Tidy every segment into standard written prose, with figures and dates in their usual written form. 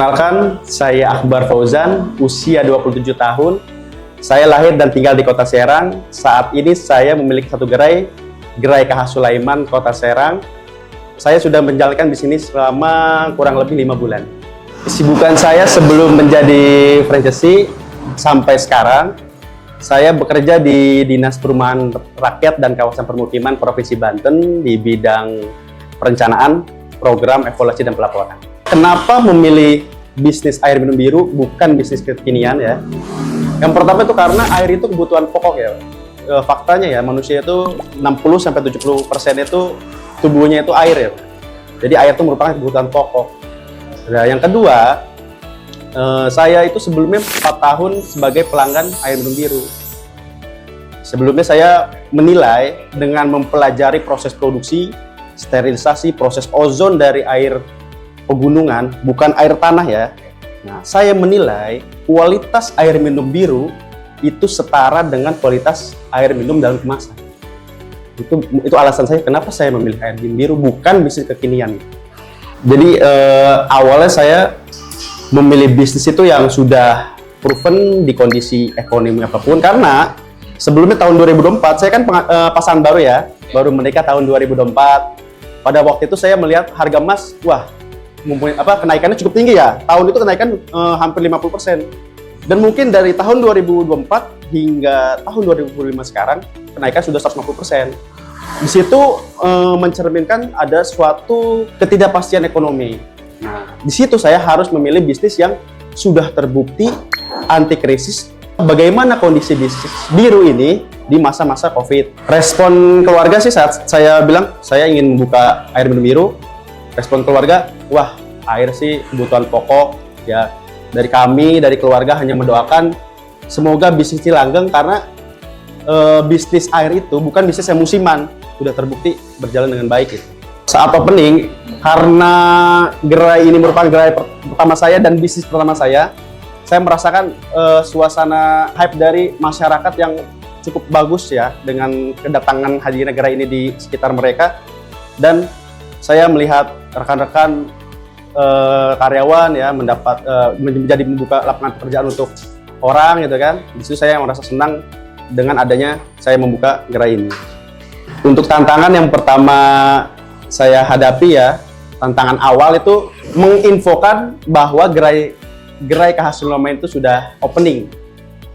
Perkenalkan, saya Akbar Fauzan, usia 27 tahun. Saya lahir dan tinggal di Kota Serang. Saat ini saya memiliki satu gerai KH Sulaiman, Kota Serang. Saya sudah menjalankan di sini selama kurang lebih 5 bulan. Kesibukan saya sebelum menjadi franchisee sampai sekarang, saya bekerja di Dinas Perumahan Rakyat dan Kawasan Permukiman Provinsi Banten di bidang perencanaan, program, evaluasi, dan pelaporan. Kenapa memilih bisnis air minum biru bukan bisnis kekinian ya? Yang pertama itu karena air itu kebutuhan pokok ya. Faktanya ya, manusia itu 60-70% itu tubuhnya itu air ya. Jadi air itu merupakan kebutuhan pokok. Nah, yang kedua, saya itu sebelumnya 4 tahun sebagai pelanggan air minum biru. Sebelumnya saya menilai dengan mempelajari proses produksi, sterilisasi, proses ozon dari air pegunungan, bukan air tanah ya. Nah, saya menilai kualitas air minum biru itu setara dengan kualitas air minum dalam kemasan. Itu alasan saya kenapa saya memilih air minum biru bukan bisnis kekinian. Jadi awalnya saya memilih bisnis itu yang sudah proven di kondisi ekonomi apapun, karena sebelumnya tahun 2024 saya kan pasangan baru ya, baru menikah tahun 2024. Pada waktu itu saya melihat harga emas, wah, kenaikannya cukup tinggi ya. Tahun itu kenaikan hampir 50%. Dan mungkin dari tahun 2024 hingga tahun 2025 sekarang kenaikan sudah 150%. Di situ mencerminkan ada suatu ketidakpastian ekonomi. Nah, di situ saya harus memilih bisnis yang sudah terbukti anti krisis. Bagaimana kondisi bisnis biru ini di masa-masa Covid? Respon keluarga sih saat saya bilang saya ingin membuka air minum biru. Respon keluarga, wah, air sih kebutuhan pokok ya. Dari kami, dari keluarga hanya mendoakan semoga bisnis ini langgeng, karena bisnis air itu bukan bisnis yang musiman, sudah terbukti berjalan dengan baik gitu. Saat opening, karena gerai ini merupakan gerai pertama saya dan bisnis pertama saya merasakan suasana hype dari masyarakat yang cukup bagus ya, dengan kedatangan hadirnya gerai ini di sekitar mereka. Dan saya melihat rekan-rekan karyawan ya menjadi membuka lapangan pekerjaan untuk orang gitu kan. Di situ saya merasa senang dengan adanya saya membuka gerai ini. Untuk tantangan yang pertama saya hadapi ya, tantangan awal itu menginfokan bahwa gerai KH Sulaiman itu sudah opening.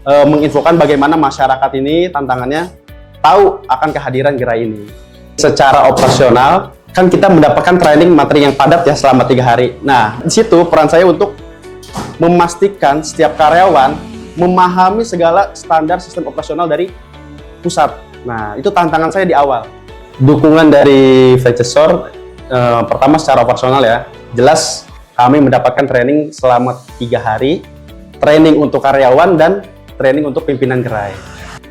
Menginfokan bagaimana masyarakat ini tantangannya tahu akan kehadiran gerai ini. Secara operasional kan kita mendapatkan training materi yang padat ya selama 3 hari. Nah, di situ peran saya untuk memastikan setiap karyawan memahami segala standar sistem operasional dari pusat. Nah, itu tantangan saya di awal. Dukungan dari franchisor pertama secara operasional ya. Jelas kami mendapatkan training selama 3 hari, training untuk karyawan dan training untuk pimpinan gerai.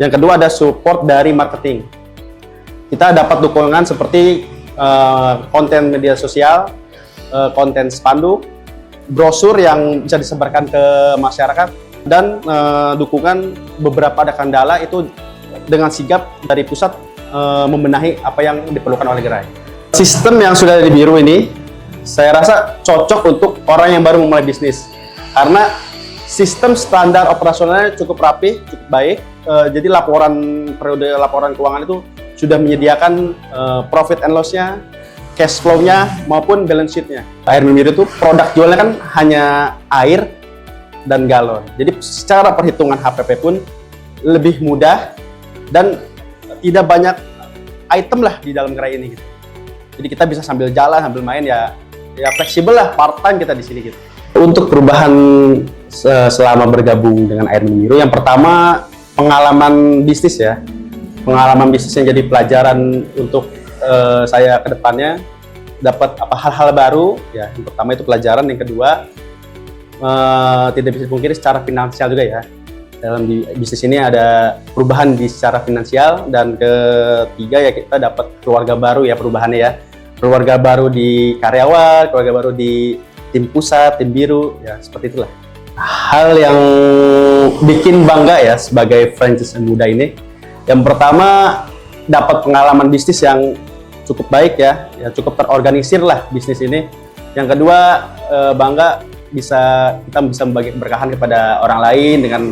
Yang kedua ada support dari marketing. Kita dapat dukungan seperti konten media sosial, konten spanduk, brosur yang bisa disebarkan ke masyarakat, dan dukungan beberapa ada kendala itu dengan sigap dari pusat membenahi apa yang diperlukan oleh gerai. Sistem yang sudah ada di biru ini saya rasa cocok untuk orang yang baru memulai bisnis, karena sistem standar operasionalnya cukup rapi, cukup baik. Jadi periode laporan keuangan itu sudah menyediakan profit and loss-nya, cash flow-nya, maupun balance sheet-nya. Air minum biru itu produk jualnya kan hanya air dan galon. Jadi secara perhitungan HPP pun lebih mudah dan tidak banyak item lah di dalam gerai ini gitu. Jadi kita bisa sambil jalan, sambil main ya fleksibel lah, part time kita di sini gitu. Untuk perubahan selama bergabung dengan air minum biru, yang pertama pengalaman bisnis ya. Pengalaman bisnis yang jadi pelajaran untuk saya ke depannya, dapat hal-hal baru ya. Yang pertama itu pelajaran, yang kedua tidak bisa dipungkiri secara finansial juga ya. Dalam bisnis ini ada perubahan di secara finansial, dan ketiga ya kita dapat keluarga baru ya, perubahannya ya. Keluarga baru di karyawan, keluarga baru di tim pusat, tim biru ya, seperti itulah. Hal yang bikin bangga ya sebagai franchise muda ini, yang pertama dapat pengalaman bisnis yang cukup baik ya, cukup terorganisir lah bisnis ini. Yang kedua bangga kita bisa membagi keberkahan kepada orang lain dengan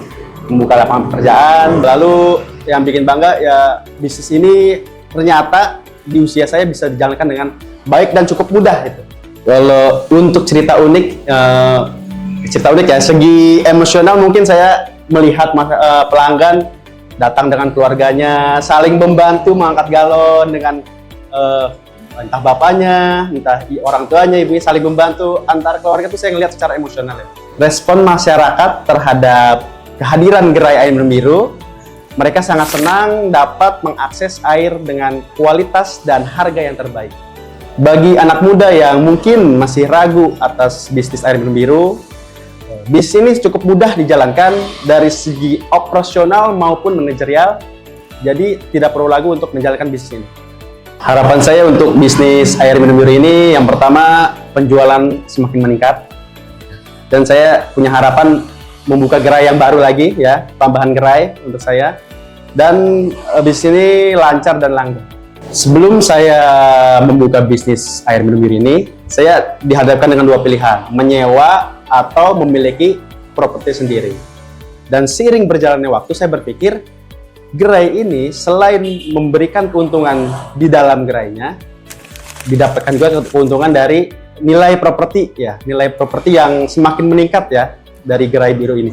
membuka lapangan pekerjaan. Lalu yang bikin bangga ya bisnis ini ternyata di usia saya bisa dijalankan dengan baik dan cukup mudah gitu. Kalau untuk cerita unik ya, segi emosional mungkin saya melihat pelanggan datang dengan keluarganya, saling membantu mengangkat galon dengan entah bapaknya, entah orang tuanya, ibunya saling membantu antar keluarga itu saya ngelihat secara emosional ya. Respon masyarakat terhadap kehadiran gerai air minum biru, mereka sangat senang dapat mengakses air dengan kualitas dan harga yang terbaik. Bagi anak muda yang mungkin masih ragu atas bisnis air minum biru, bisnis ini cukup mudah dijalankan dari segi operasional maupun manajerial, jadi tidak perlu ragu untuk menjalankan bisnis ini. Harapan saya untuk bisnis air minum biru ini, yang pertama penjualan semakin meningkat, dan saya punya harapan membuka gerai yang baru lagi ya, tambahan gerai untuk saya, dan bisnis ini lancar dan langgeng. Sebelum saya membuka bisnis air minum biru ini, saya dihadapkan dengan dua pilihan, menyewa atau memiliki properti sendiri. Dan seiring berjalannya waktu, saya berpikir gerai ini selain memberikan keuntungan di dalam gerainya, didapatkan juga keuntungan dari nilai properti ya, nilai properti yang semakin meningkat ya dari gerai biru ini.